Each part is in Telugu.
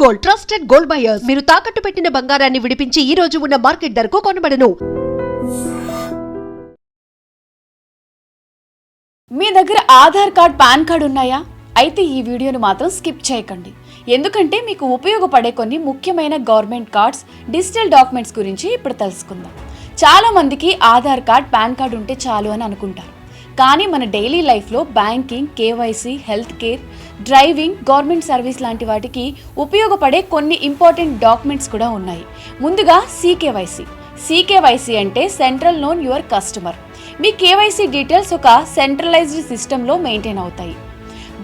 Gold, trusted gold buyers. మీరు తాకట్టు పెట్టిన బంగారాన్ని విడిపించి ఈ రోజు ఉన్న మార్కెట్ ధరకు కొనబడను. మీ దగ్గర ఆధార్ కార్డ్, పాన్ కార్డ్ ఉన్నాయా? అయితే ఈ వీడియోను మాత్రం స్కిప్ చేయకండి. ఎందుకంటే మీకు ఉపయోగపడే కొన్ని ముఖ్యమైన గవర్నమెంట్ కార్డ్స్, డిజిటల్ డాక్యుమెంట్స్ గురించి ఇప్పుడు తెలుసుకుందాం. చాలా మందికి ఆధార్ కార్డ్, పాన్ కార్డ్ ఉంటే చాలు అని అనుకుంటారు. కానీ మన డైలీ లైఫ్లో banking, KYC, health care, driving, government service లాంటి వాటికి ఉపయోగపడే కొన్ని ఇంపార్టెంట్ డాక్యుమెంట్స్ కూడా ఉన్నాయి. ముందుగా సికేవైసీ అంటే central known your customer. Me KYC details ఒక సెంట్రలైజ్డ్ సిస్టంలో మెయింటైన్ అవుతాయి.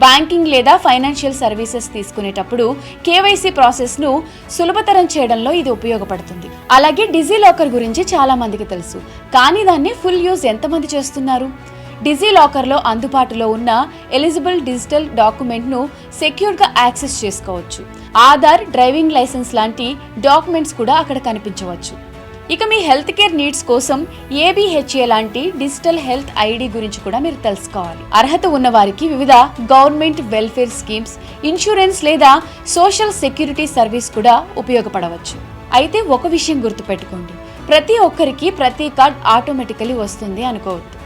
బ్యాంకింగ్ లేదా ఫైనాన్షియల్ సర్వీసెస్ తీసుకునేటప్పుడు కేవైసీ ప్రాసెస్ను సులభతరం చేయడంలో ఇది ఉపయోగపడుతుంది. అలాగే డిజిలాకర్ గురించి చాలా మందికి తెలుసు, కానీ దాన్ని ఫుల్ యూజ్ ఎంతమంది చేస్తున్నారు? డిజిలాకర్లో అందుబాటులో ఉన్న ఎలిజిబుల్ డిజిటల్ డాక్యుమెంట్ను సెక్యూర్గా యాక్సెస్ చేసుకోవచ్చు. ఆధార్, డ్రైవింగ్ లైసెన్స్ లాంటి డాక్యుమెంట్స్ కూడా అక్కడ కనిపించవచ్చు. ఇక మీ హెల్త్ కేర్ నీడ్స్ కోసం ఏబిహెచ్ఏ లాంటి డిజిటల్ హెల్త్ ఐడి గురించి కూడా మీరు తెలుసుకోవాలి. అర్హత ఉన్న వారికి వివిధ గవర్నమెంట్ వెల్ఫేర్ స్కీమ్స్, ఇన్సూరెన్స్ లేదా సోషల్ సెక్యూరిటీ సర్వీస్ కూడా ఉపయోగపడవచ్చు. అయితే ఒక విషయం గుర్తుపెట్టుకోండి, ప్రతి ఒక్కరికి ప్రతి కార్డ్ ఆటోమేటికలీ వస్తుంది అనుకోవద్దు.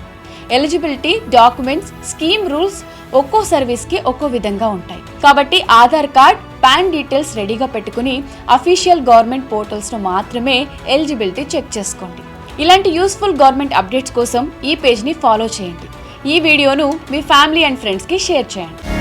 ఎలిజిబిలిటీ, డాక్యుమెంట్స్, స్కీమ్ రూల్స్ ఒక్కో సర్వీస్కి ఒక్కో విధంగా ఉంటాయి. కాబట్టి ఆధార్ కార్డ్, పాన్ డీటెయిల్స్ రెడీగా పెట్టుకుని అఫీషియల్ గవర్నమెంట్ పోర్టల్స్లో మాత్రమే ఎలిజిబిలిటీ చెక్ చేసుకోండి. ఇలాంటి యూస్ఫుల్ గవర్నమెంట్ అప్డేట్స్ కోసం ఈ పేజ్ని ఫాలో చేయండి. ఈ వీడియోను మీ ఫ్యామిలీ అండ్ ఫ్రెండ్స్కి షేర్ చేయండి.